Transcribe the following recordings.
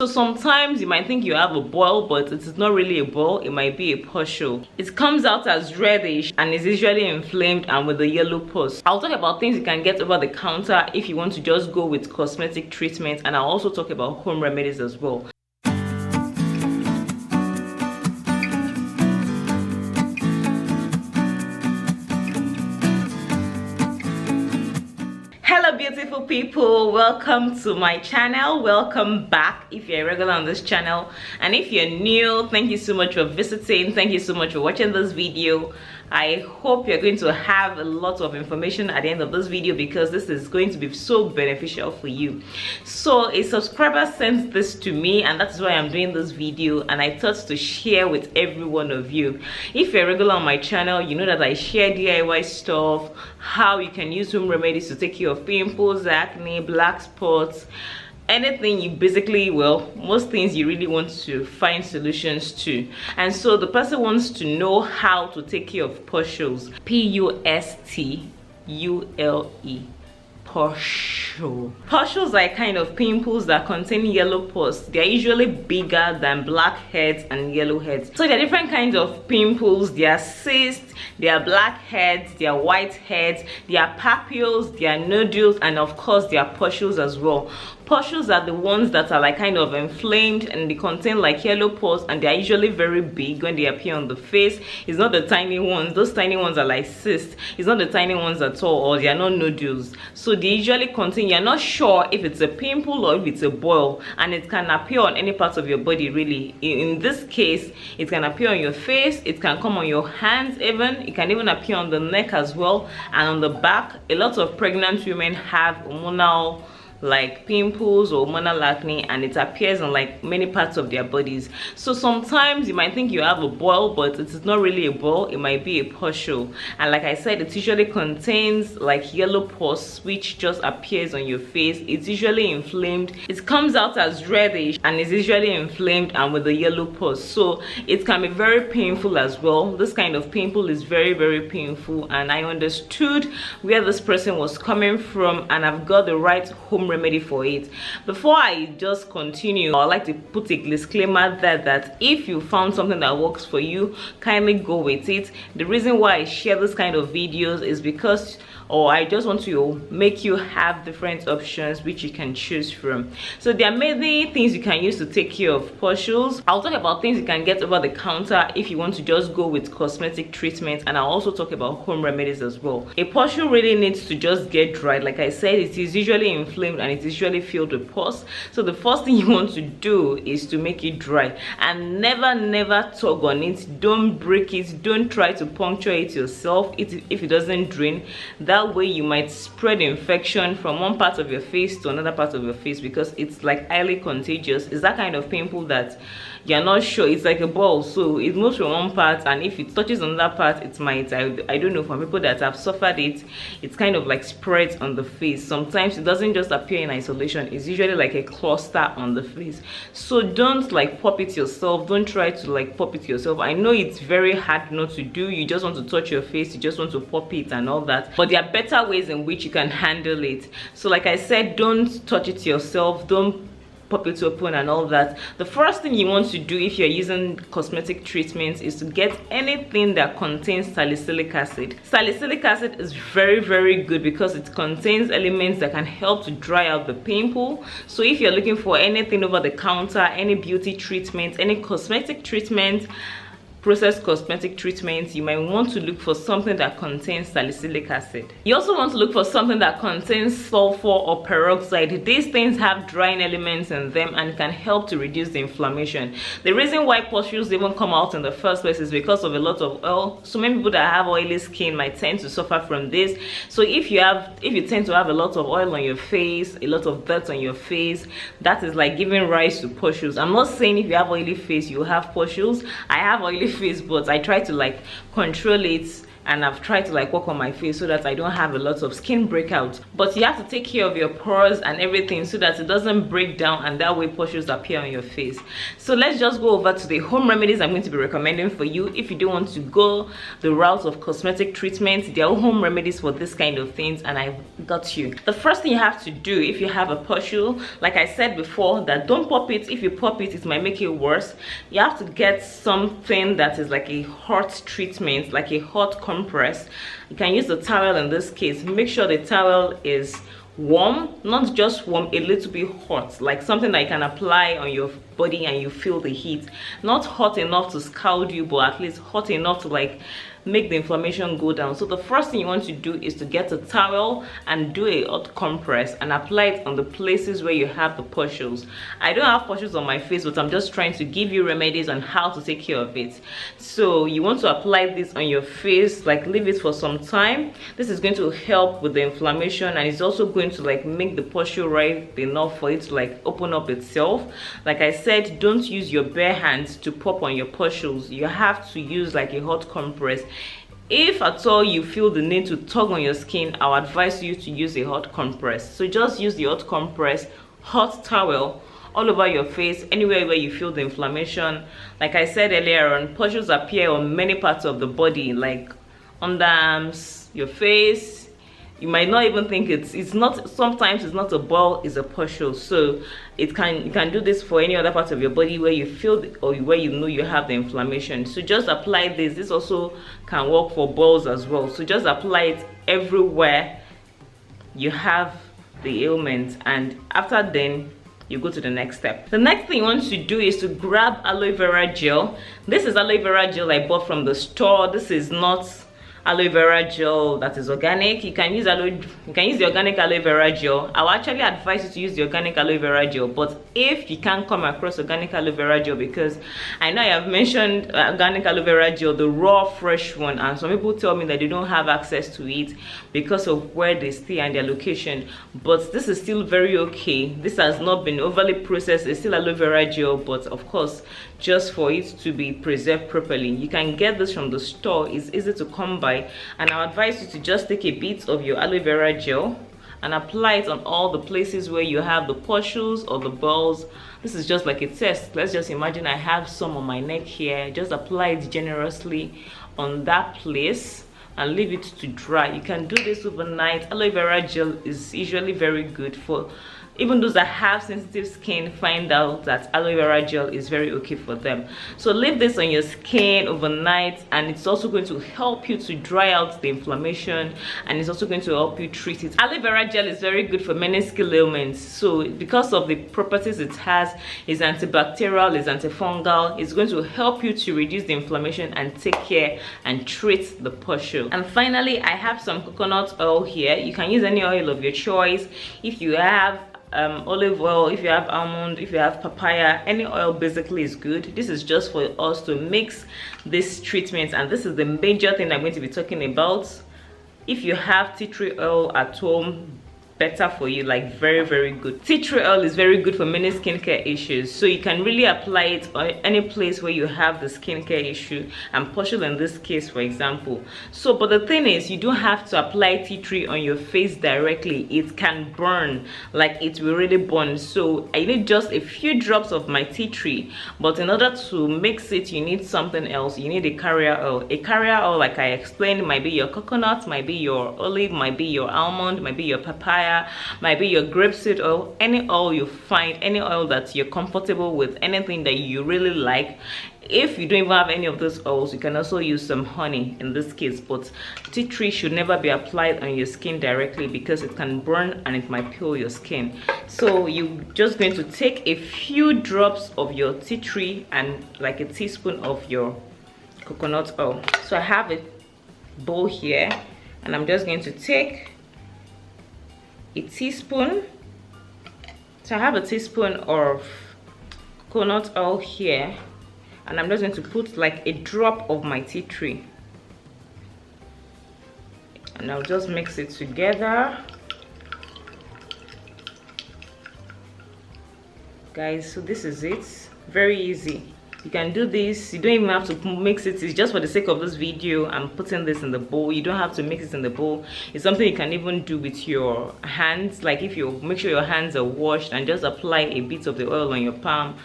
So sometimes you might think you have a boil, but it is not really a boil, it might be a pustule. It comes out as reddish and is usually inflamed and with a yellow pus. I'll talk about things you can get over the counter if you want to just go with cosmetic treatment, and I'll also talk about home remedies as well. Hello beautiful people, welcome to my channel. Welcome back if you're a regular on this channel, and if you're new, thank you so much for visiting. Thank you so much for watching this video. I hope you're going to have a lot of information at the end of this video, because this is going to be so beneficial for you. So a subscriber sent this to me, and that's why I'm doing this video, and I thought to share with every one of you. If you're regular on my channel, you know that I share DIY stuff, how you can use home remedies to take care of pimples, acne, black spots, anything you basically, well, most things you really want to find solutions to. And so the person wants to know how to take care of pustules. P-U-S-T-U-L-E. Pustules are a kind of pimples that contain yellow pus. They are usually bigger than blackheads and yellowheads. So there are different kinds of pimples. There are cysts, there are blackheads, there are whiteheads, there are papules, there are nodules, and of course there are pustules as well. Pustules are the ones that are like kind of inflamed, and they contain like yellow pus, and they are usually very big when they appear on the face. It's not the tiny ones. Those tiny ones are like cysts. It's not the tiny ones at all, or they are not nodules. So they usually contain, you're not sure if it's a pimple or if it's a boil, and it can appear on any part of your body really. In this case, it can appear on your face, it can come on your hands even, it can even appear on the neck as well, and on the back. A lot of pregnant women have hormonal like pimples or hormonal acne, and it appears on like many parts of their bodies. So sometimes you might think you have a boil, but it is not really a boil, it might be a pustule. And like I said, it usually contains like yellow pus which just appears on your face. It's usually inflamed, it comes out as reddish and is usually inflamed and with a yellow pus. So it can be very painful as well. This kind of pimple is very painful, and I understood where this person was coming from, and I've got the right home remedy for it. Before I just continue, I'd like to put a disclaimer that if you found something that works for you, kindly go with it. The reason why I share this kind of videos is because, or I just want to make you have different options which you can choose from. So there are many things you can use to take care of pustules. I'll talk about things you can get over the counter if you want to just go with cosmetic treatment, and I'll also talk about home remedies as well. A pustule really needs to just get dried. Like I said, it is usually inflamed and it's usually filled with pus. So the first thing you want to do is to make it dry, and never tug on it. Don't break it, don't try to puncture it yourself if it doesn't drain. That way you might spread infection from one part of your face to another part of your face, because it's like highly contagious. It's that kind of pimple that you're not sure, it's like a ball, so it moves from one part, and if it touches another part, it might, I don't know, for people that have suffered it, it's kind of like spreads on the face. Sometimes it doesn't just appear in isolation, it's usually like a cluster on the face. So don't like pop it yourself, don't try to like pop it yourself. I know it's very hard not to do, you just want to touch your face, you just want to pop it and all that, but there are better ways in which you can handle it. So like I said, don't touch it yourself, don't pop it open and all that. The first thing you want to do if you're using cosmetic treatments is to get anything that contains salicylic acid. Salicylic acid is very good because it contains elements that can help to dry out the pimple. So if you're looking for anything over the counter, any beauty treatment, any cosmetic treatment, processed cosmetic treatments, you might want to look for something that contains salicylic acid. You also want to look for something that contains sulfur or peroxide. These things have drying elements in them and can help to reduce the inflammation. The reason why pustules even come out in the first place is because of a lot of oil. So many people that have oily skin might tend to suffer from this. So if you tend to have a lot of oil on your face, a lot of dirt on your face, that is like giving rise to pustules. I'm not saying if you have oily face you have pustules. I have oily face, but I try to like control it and I've tried to like work on my face so that I don't have a lot of skin breakouts. But you have to take care of your pores and everything so that it doesn't break down and that way pustules appear on your face. So let's just go over to the home remedies I'm going to be recommending for you. If you don't want to go the route of cosmetic treatment, there are home remedies for this kind of things, and I've got you. The first thing you have to do if you have a pustule, like I said before, that don't pop it. If you pop it, it might make it worse. You have to get something that is like a hot treatment, like a hot compress. You can use the towel in this case. Make sure the towel is warm, not just warm, a little bit hot, like something that you can apply on your body and you feel the heat. Not hot enough to scald you, but at least hot enough to like make the inflammation go down. So the first thing you want to do is to get a towel and do a hot compress and apply it on the places where you have the pustules. I don't have pustules on my face, but I'm just trying to give you remedies on how to take care of it. So you want to apply this on your face, like leave it for some time. This is going to help with the inflammation, and it's also going to like make the pustule right enough for it to like open up itself. Like I said, don't use your bare hands to pop on your pustules. You have to use like a hot compress. If at all you feel the need to tug on your skin, I'll advise you to use a hot compress. So just use the hot compress, hot towel all over your face, anywhere where you feel the inflammation. Like I said earlier on, pustules appear on many parts of the body, like underarms, your face. You might not even think it's not, sometimes it's not a boil, it's a pustule. So you can do this for any other part of your body where you feel or where you know you have the inflammation. So just apply this. This also can work for boils as well. So just apply it everywhere you have the ailment, and after then you go to the next step. The next thing you want to do is to grab aloe vera gel. This is aloe vera gel I bought from the store. This is not aloe vera gel that is organic. You can use the organic aloe vera gel. I will actually advise you to use the organic aloe vera gel, but if you can't come across organic aloe vera gel, because I know I have mentioned organic aloe vera gel, the raw fresh one, and some people tell me that they don't have access to it because of where they stay and their location, but this is still very okay. This has not been overly processed. It's still aloe vera gel, but of course just for it to be preserved properly. You can get this from the store. It's easy to come by, and I advise you to just take a bit of your aloe vera gel and apply it on all the places where you have the pustules or the balls. This is just like a test. Let's just imagine I have some on my neck here. Just apply it generously on that place and leave it to dry. You can do this overnight. Aloe vera gel is usually very good for even those that have sensitive skin. Find out that aloe vera gel is very okay for them. So leave this on your skin overnight, and it's also going to help you to dry out the inflammation, and it's also going to help you treat it. Aloe vera gel is very good for many skin ailments. So because of the properties it has, it's antibacterial, it's antifungal, it's going to help you to reduce the inflammation and take care and treat the pustule. And finally, I have some coconut oil here. You can use any oil of your choice. If you have olive oil, if you have almond, if you have papaya, any oil basically is good. This is just for us to mix this treatment, and this is the major thing I'm going to be talking about. If you have tea tree oil at home, better for you, like very good. Tea tree oil is very good for many skincare issues, so you can really apply it on any place where you have the skincare issue, and pustule in this case, for example. So but the thing is, you don't have to apply tea tree on your face directly. It can burn, like it will really burn. So I need just a few drops of my tea tree, but in order to mix it, you need something else. You need a carrier oil. A carrier oil, like I explained, might be your coconut, might be your olive, might be your almond, might be your papaya, might be your grapeseed oil. Any oil you find, any oil that you're comfortable with, anything that you really like. If you don't even have any of those oils, you can also use some honey in this case, but tea tree should never be applied on your skin directly because it can burn and it might peel your skin. So you're just going to take a few drops of your tea tree and like a teaspoon of your coconut oil. So I have a bowl here, and I'm just going to take a teaspoon. So I have a teaspoon of coconut oil here, and I'm just going to put like a drop of my tea tree, and I'll just mix it together. Guys, so this is it. Very easy. You can do this. You don't even have to mix it. It's just for the sake of this video. I'm putting this in the bowl. You don't have to mix it in the bowl. It's something you can even do with your hands. Like if you make sure your hands are washed and just apply a bit of the oil on your palm,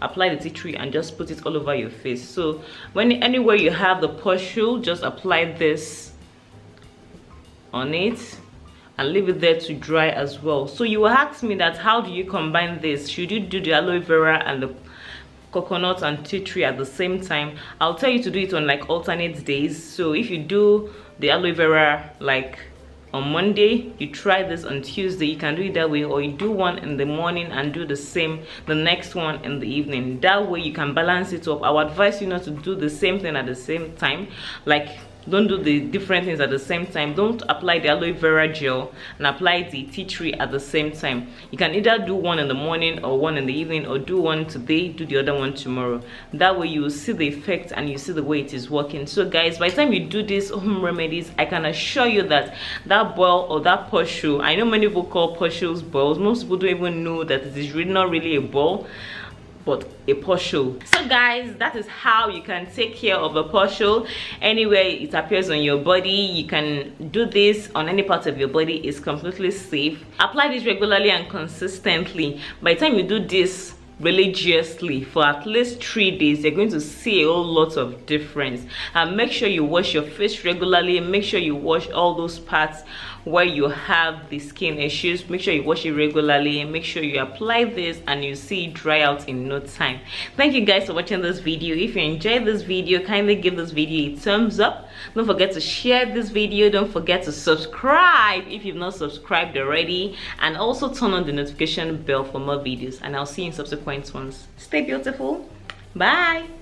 apply the tea tree and just put it all over your face. So when anywhere you have the pustule, just apply this on it and leave it there to dry as well. So you will ask me that how do you combine this? Should you do the aloe vera and the coconut and tea tree at the same time? I'll tell you to do it on like alternate days. So if you do the aloe vera like on Monday, you try this on Tuesday, you can do it that way, or you do one in the morning and do the same the next one in the evening. That way you can balance it up. I would advise you not to do the same thing at the same time. Like don't do the different things at the same time. Don't apply the aloe vera gel and apply the tea tree at the same time. You can either do one in the morning or one in the evening, or do one today, do the other one tomorrow. That way you will see the effect and you see the way it is working. So guys, by the time you do these home remedies, I can assure you that that boil or that pustule, I know many people call pustules boils. Most people don't even know that it is really not really a boil, but a pustule. So guys, that is how you can take care of a pustule anywhere it appears on your body. You can do this on any part of your body. It's completely safe. Apply this regularly and consistently. By the time you do this religiously for at least 3 days, you're going to see a whole lot of difference. And make sure you wash your face regularly. Make sure you wash all those parts where you have the skin issues. Make sure you wash it regularly, and make sure you apply this and you see it dry out in no time. Thank you guys for watching this video. If you enjoyed this video, kindly give this video a thumbs up. Don't forget to share this video. Don't forget to subscribe if you've not subscribed already, and also turn on the notification bell for more videos. And I'll see you in subsequent ones. Stay beautiful. Bye.